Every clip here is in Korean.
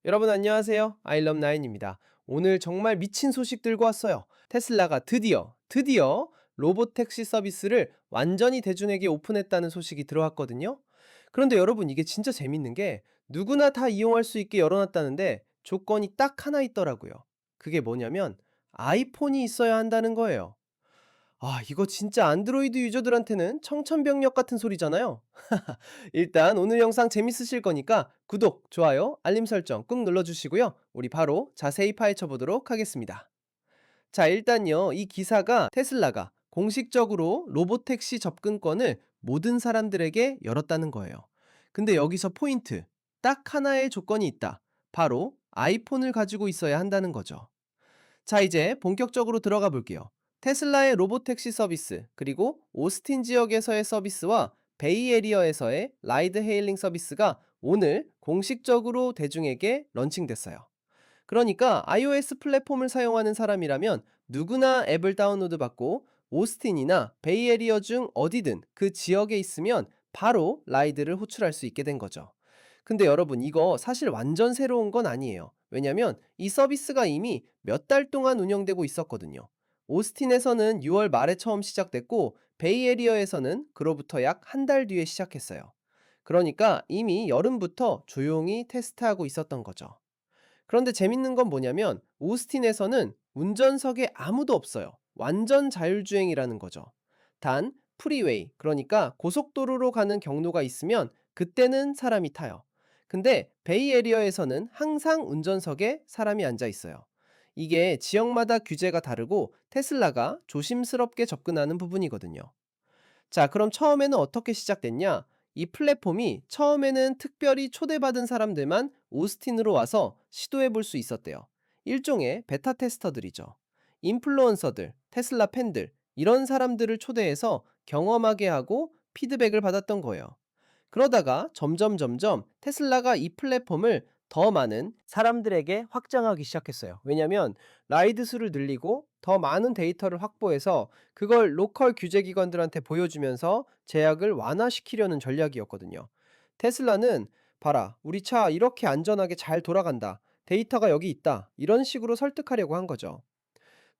여러분 안녕하세요. 아이럽9입니다. 오늘 정말 미친 소식 들고 왔어요. 테슬라가 드디어 로봇 택시 서비스를 완전히 대중에게 오픈했다는 소식이 들어왔거든요. 그런데 여러분 이게 진짜 재밌는 게 누구나 다 이용할 수 있게 열어놨다는데 조건이 딱 하나 있더라고요. 그게 뭐냐면 아이폰이 있어야 한다는 거예요. 이거 진짜 안드로이드 유저들한테는 청천벽력 같은 소리잖아요. 일단 오늘 영상 재밌으실 거니까 구독, 좋아요, 알림 설정 꾹 눌러주시고요. 우리 바로 자세히 파헤쳐 보도록 하겠습니다. 자, 일단요, 이 기사가 테슬라가 공식적으로 로보택시 접근권을 모든 사람들에게 열었다는 거예요. 근데 여기서 포인트, 딱 하나의 조건이 있다. 바로 아이폰을 가지고 있어야 한다는 거죠. 자, 이제 본격적으로 들어가 볼게요. 테슬라의 로보택시 서비스, 그리고 오스틴 지역에서의 서비스와 베이에리어에서의 라이드 헤일링 서비스가 오늘 공식적으로 대중에게 런칭됐어요. 그러니까 iOS 플랫폼을 사용하는 사람이라면 누구나 앱을 다운로드 받고 오스틴이나 베이에리어 중 어디든 그 지역에 있으면 바로 라이드를 호출할 수 있게 된 거죠. 근데 여러분 이거 사실 완전 새로운 건 아니에요. 왜냐면 이 서비스가 이미 몇 달 동안 운영되고 있었거든요. 오스틴에서는 6월 말에 처음 시작됐고 베이에리어에서는 그로부터 약 한 달 뒤에 시작했어요. 그러니까 이미 여름부터 조용히 테스트하고 있었던 거죠. 그런데 재밌는 건 뭐냐면 오스틴에서는 운전석에 아무도 없어요. 완전 자율주행이라는 거죠. 단 프리웨이, 그러니까 고속도로로 가는 경로가 있으면 그때는 사람이 타요. 근데 베이에리어에서는 항상 운전석에 사람이 앉아 있어요. 이게 지역마다 규제가 다르고 테슬라가 조심스럽게 접근하는 부분이거든요. 자, 그럼 처음에는 어떻게 시작됐냐? 이 플랫폼이 처음에는 특별히 초대받은 사람들만 오스틴으로 와서 시도해 볼 수 있었대요. 일종의 베타 테스터들이죠. 인플루언서들, 테슬라 팬들, 이런 사람들을 초대해서 경험하게 하고 피드백을 받았던 거예요. 그러다가 점점 테슬라가 이 플랫폼을 더 많은 사람들에게 확장하기 시작했어요. 왜냐면 라이드 수를 늘리고 더 많은 데이터를 확보해서 그걸 로컬 규제 기관들한테 보여주면서 제약을 완화시키려는 전략이었거든요. 테슬라는 봐라, 우리 차 이렇게 안전하게 잘 돌아간다. 데이터가 여기 있다. 이런 식으로 설득하려고 한 거죠.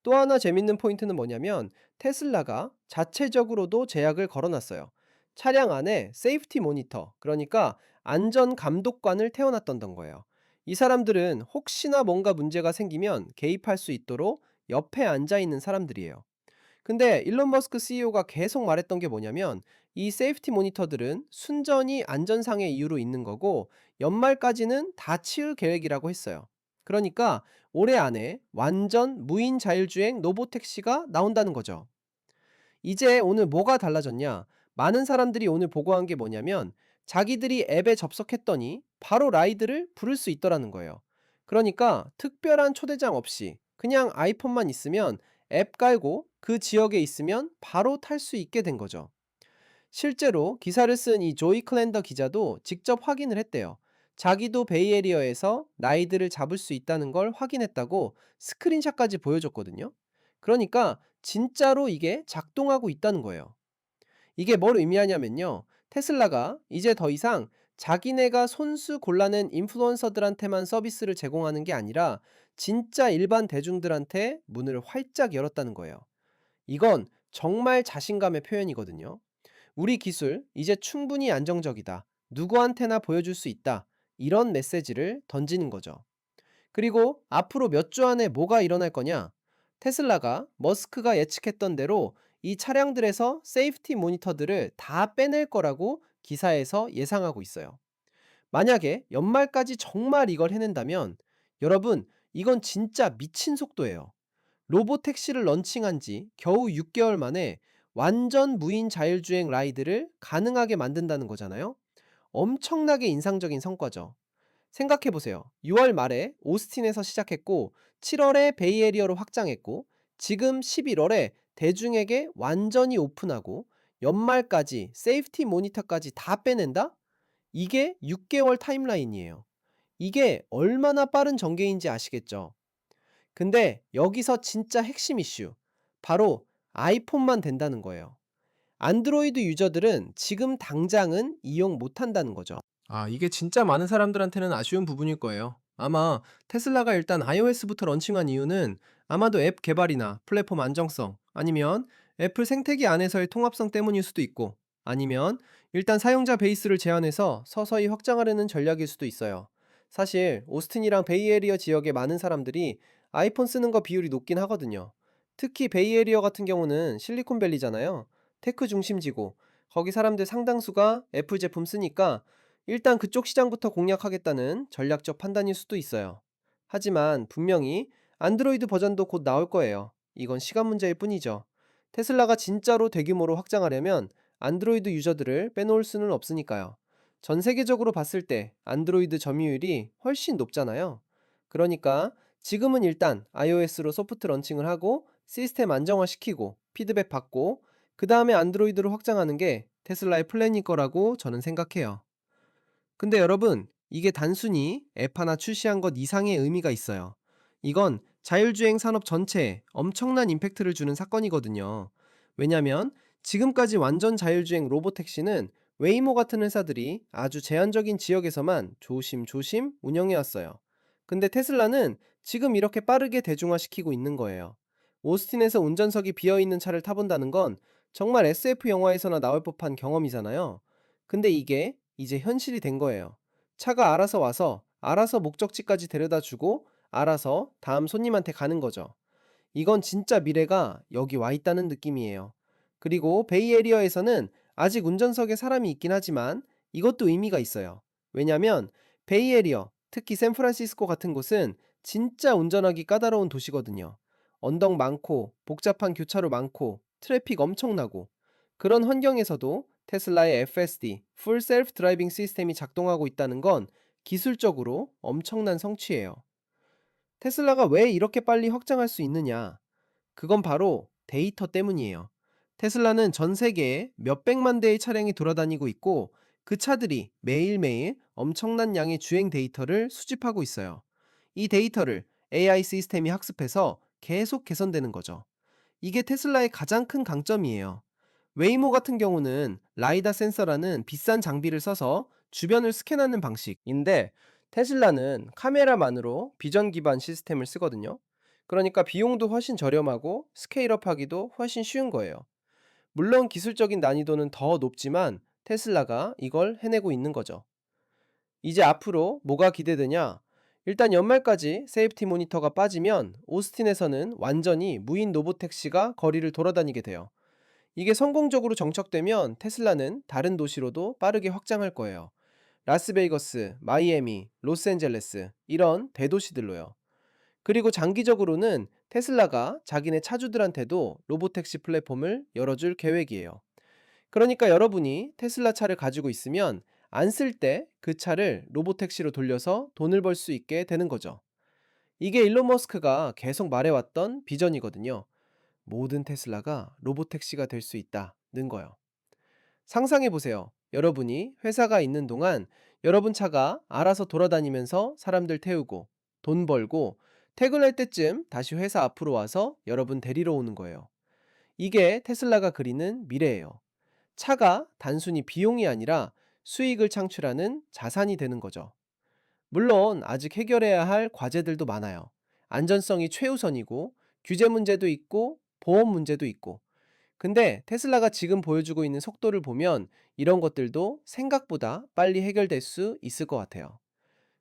또 하나 재밌는 포인트는 뭐냐면 테슬라가 자체적으로도 제약을 걸어놨어요. 차량 안에 세이프티 모니터, 그러니까 안전 감독관을 태워놨던 거예요. 이 사람들은 혹시나 뭔가 문제가 생기면 개입할 수 있도록 옆에 앉아 있는 사람들이에요. 근데 일론 머스크 CEO가 계속 말했던 게 뭐냐면 이 세이프티 모니터들은 순전히 안전상의 이유로 있는 거고 연말까지는 다 치울 계획이라고 했어요. 그러니까 올해 안에 완전 무인 자율주행 로보택시가 나온다는 거죠. 이제 오늘 뭐가 달라졌냐? 많은 사람들이 오늘 보고한 게 뭐냐면 자기들이 앱에 접속했더니 바로 라이드를 부를 수 있더라는 거예요. 그러니까 특별한 초대장 없이 그냥 아이폰만 있으면 앱 깔고 그 지역에 있으면 바로 탈 수 있게 된 거죠. 실제로 기사를 쓴 이 조이 클랜더 기자도 직접 확인을 했대요. 자기도 베이에리어에서 라이드를 잡을 수 있다는 걸 확인했다고 스크린샷까지 보여줬거든요. 그러니까 진짜로 이게 작동하고 있다는 거예요. 이게 뭘 의미하냐면요. 테슬라가 이제 더 이상 자기네가 손수 골라낸 인플루언서들한테만 서비스를 제공하는 게 아니라 진짜 일반 대중들한테 문을 활짝 열었다는 거예요. 이건 정말 자신감의 표현이거든요. 우리 기술 이제 충분히 안정적이다. 누구한테나 보여줄 수 있다. 이런 메시지를 던지는 거죠. 그리고 앞으로 몇 주 안에 뭐가 일어날 거냐? 테슬라가 머스크가 예측했던 대로 이 차량들에서 세이프티 모니터들을 다 빼낼 거라고 기사에서 예상하고 있어요. 만약에 연말까지 정말 이걸 해낸다면 여러분, 이건 진짜 미친 속도예요. 로보택시를 런칭한 지 겨우 6개월 만에 완전 무인 자율주행 라이드를 가능하게 만든다는 거잖아요. 엄청나게 인상적인 성과죠. 생각해 보세요. 6월 말에 오스틴에서 시작했고 7월에 베이에리어로 확장했고 지금 11월에 대중에게 완전히 오픈하고 연말까지 세이프티 모니터까지 다 빼낸다? 이게 6개월 타임라인이에요. 이게 얼마나 빠른 전개인지 아시겠죠? 근데 여기서 진짜 핵심 이슈. 바로 아이폰만 된다는 거예요. 안드로이드 유저들은 지금 당장은 이용 못 한다는 거죠. 이게 진짜 많은 사람들한테는 아쉬운 부분일 거예요. 아마 테슬라가 일단 iOS부터 런칭한 이유는 아마도 앱 개발이나 플랫폼 안정성, 아니면 애플 생태계 안에서의 통합성 때문일 수도 있고, 아니면 일단 사용자 베이스를 제한해서 서서히 확장하려는 전략일 수도 있어요. 사실 오스틴이랑 베이에리어 지역의 많은 사람들이 아이폰 쓰는 거 비율이 높긴 하거든요. 특히 베이에리어 같은 경우는 실리콘밸리잖아요. 테크 중심지고 거기 사람들 상당수가 애플 제품 쓰니까 일단 그쪽 시장부터 공략하겠다는 전략적 판단일 수도 있어요. 하지만 분명히 안드로이드 버전도 곧 나올 거예요. 이건 시간 문제일 뿐이죠. 테슬라가 진짜로 대규모로 확장하려면 안드로이드 유저들을 빼놓을 수는 없으니까요. 전 세계적으로 봤을 때 안드로이드 점유율이 훨씬 높잖아요. 그러니까 지금은 일단 iOS로 소프트 런칭을 하고 시스템 안정화시키고 피드백 받고 그 다음에 안드로이드로 확장하는 게 테슬라의 플랜일 거라고 저는 생각해요. 근데 여러분, 이게 단순히 앱 하나 출시한 것 이상의 의미가 있어요. 이건 자율주행 산업 전체에 엄청난 임팩트를 주는 사건이거든요. 왜냐면 지금까지 완전 자율주행 로보택시는 웨이모 같은 회사들이 아주 제한적인 지역에서만 조심조심 운영해왔어요. 근데 테슬라는 지금 이렇게 빠르게 대중화시키고 있는 거예요. 오스틴에서 운전석이 비어있는 차를 타본다는 건 정말 SF 영화에서나 나올 법한 경험이잖아요. 근데 이게 이제 현실이 된 거예요. 차가 알아서 와서 알아서 목적지까지 데려다 주고 알아서 다음 손님한테 가는 거죠. 이건 진짜 미래가 여기 와 있다는 느낌이에요. 그리고 베이에리어에서는 아직 운전석에 사람이 있긴 하지만 이것도 의미가 있어요. 왜냐면 베이에리어, 특히 샌프란시스코 같은 곳은 진짜 운전하기 까다로운 도시거든요. 언덕 많고 복잡한 교차로 많고 트래픽 엄청나고, 그런 환경에서도 테슬라의 FSD, Full Self Driving 시스템이 작동하고 있다는 건 기술적으로 엄청난 성취예요. 테슬라가 왜 이렇게 빨리 확장할 수 있느냐? 그건 바로 데이터 때문이에요. 테슬라는 전 세계에 몇백만 대의 차량이 돌아다니고 있고, 그 차들이 매일매일 엄청난 양의 주행 데이터를 수집하고 있어요. 이 데이터를 AI 시스템이 학습해서 계속 개선되는 거죠. 이게 테슬라의 가장 큰 강점이에요. 웨이모 같은 경우는 라이다 센서라는 비싼 장비를 써서 주변을 스캔하는 방식인데, 테슬라는 카메라만으로 비전 기반 시스템을 쓰거든요. 그러니까 비용도 훨씬 저렴하고 스케일업 하기도 훨씬 쉬운 거예요. 물론 기술적인 난이도는 더 높지만 테슬라가 이걸 해내고 있는 거죠. 이제 앞으로 뭐가 기대되냐? 일단 연말까지 세이프티 모니터가 빠지면 오스틴에서는 완전히 무인 로보택시가 거리를 돌아다니게 돼요. 이게 성공적으로 정착되면 테슬라는 다른 도시로도 빠르게 확장할 거예요. 라스베이거스, 마이애미, 로스앤젤레스, 이런 대도시들로요. 그리고 장기적으로는 테슬라가 자기네 차주들한테도 로보택시 플랫폼을 열어줄 계획이에요. 그러니까 여러분이 테슬라 차를 가지고 있으면 안 쓸 때 그 차를 로보택시로 돌려서 돈을 벌 수 있게 되는 거죠. 이게 일론 머스크가 계속 말해왔던 비전이거든요. 모든 테슬라가 로보택시가 될 수 있다는 거요. 상상해 보세요. 여러분이 회사가 있는 동안 여러분 차가 알아서 돌아다니면서 사람들 태우고 돈 벌고, 퇴근할 때쯤 다시 회사 앞으로 와서 여러분 데리러 오는 거예요. 이게 테슬라가 그리는 미래예요. 차가 단순히 비용이 아니라 수익을 창출하는 자산이 되는 거죠. 물론 아직 해결해야 할 과제들도 많아요. 안전성이 최우선이고, 규제 문제도 있고, 보험 문제도 있고. 근데 테슬라가 지금 보여주고 있는 속도를 보면 이런 것들도 생각보다 빨리 해결될 수 있을 것 같아요.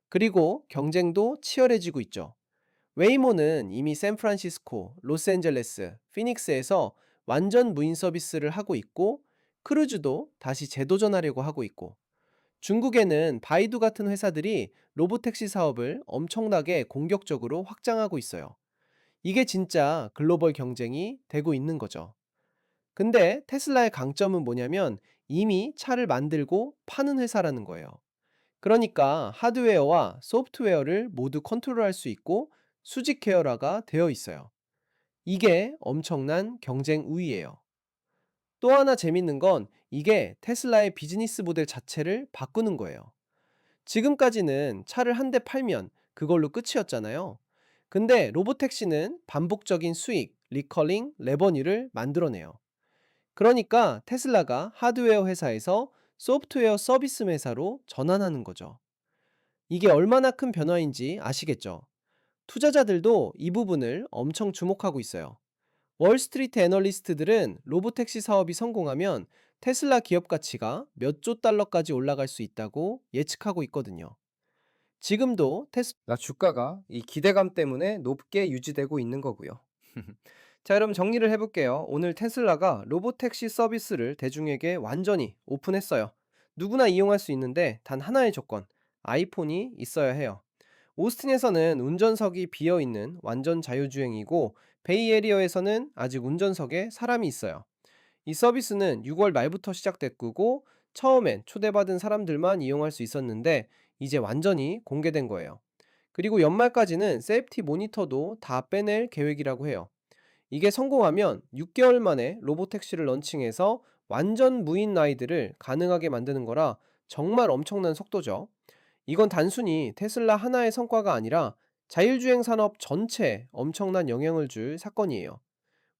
그리고 경쟁도 치열해지고 있죠. 웨이모는 이미 샌프란시스코, 로스앤젤레스, 피닉스에서 완전 무인 서비스를 하고 있고, 크루즈도 다시 재도전하려고 하고 있고, 중국에는 바이두 같은 회사들이 로보택시 사업을 엄청나게 공격적으로 확장하고 있어요. 이게 진짜 글로벌 경쟁이 되고 있는 거죠. 근데 테슬라의 강점은 뭐냐면 이미 차를 만들고 파는 회사라는 거예요. 그러니까 하드웨어와 소프트웨어를 모두 컨트롤할 수 있고 수직 계열화가 되어 있어요. 이게 엄청난 경쟁 우위예요. 또 하나 재밌는 건 이게 테슬라의 비즈니스 모델 자체를 바꾸는 거예요. 지금까지는 차를 한 대 팔면 그걸로 끝이었잖아요. 근데 로보택시는 반복적인 수익, 리커링, 레버뉴를 만들어내요. 그러니까 테슬라가 하드웨어 회사에서 소프트웨어 서비스 회사로 전환하는 거죠. 이게 얼마나 큰 변화인지 아시겠죠? 투자자들도 이 부분을 엄청 주목하고 있어요. 월스트리트 애널리스트들은 로보택시 사업이 성공하면 테슬라 기업 가치가 몇 조 달러까지 올라갈 수 있다고 예측하고 있거든요. 지금도 테슬라 주가가 이 기대감 때문에 높게 유지되고 있는 거고요. 자, 그럼 정리를 해볼게요. 오늘 테슬라가 로보택시 서비스를 대중에게 완전히 오픈했어요. 누구나 이용할 수 있는데 단 하나의 조건, 아이폰이 있어야 해요. 오스틴에서는 운전석이 비어 있는 완전 자유주행이고, 베이에리어에서는 아직 운전석에 사람이 있어요. 이 서비스는 6월 말부터 시작됐고, 처음엔 초대받은 사람들만 이용할 수 있었는데 이제 완전히 공개된 거예요. 그리고 연말까지는 세이프티 모니터도 다 빼낼 계획이라고 해요. 이게 성공하면 6개월 만에 로보택시를 런칭해서 완전 무인 라이드를 가능하게 만드는 거라 정말 엄청난 속도죠. 이건 단순히 테슬라 하나의 성과가 아니라 자율주행 산업 전체에 엄청난 영향을 줄 사건이에요.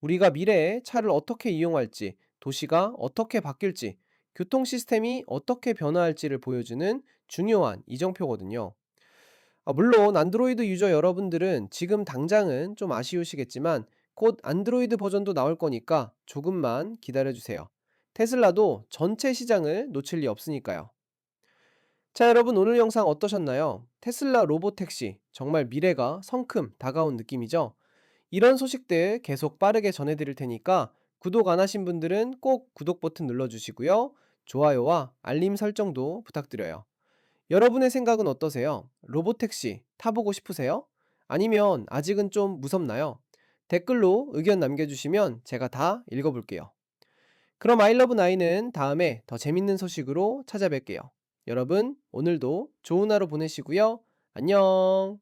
우리가 미래에 차를 어떻게 이용할지, 도시가 어떻게 바뀔지, 교통 시스템이 어떻게 변화할지를 보여주는 중요한 이정표거든요. 물론 안드로이드 유저 여러분들은 지금 당장은 좀 아쉬우시겠지만 곧 안드로이드 버전도 나올 거니까 조금만 기다려주세요. 테슬라도 전체 시장을 놓칠 리 없으니까요. 자, 여러분, 오늘 영상 어떠셨나요? 테슬라 로보택시 정말 미래가 성큼 다가온 느낌이죠? 이런 소식들 계속 빠르게 전해드릴 테니까 구독 안 하신 분들은 꼭 구독 버튼 눌러주시고요. 좋아요와 알림 설정도 부탁드려요. 여러분의 생각은 어떠세요? 로보택시 타보고 싶으세요? 아니면 아직은 좀 무섭나요? 댓글로 의견 남겨주시면 제가 다 읽어볼게요. 그럼 아이러브 나인은 다음에 더 재밌는 소식으로 찾아뵐게요. 여러분, 오늘도 좋은 하루 보내시고요. 안녕.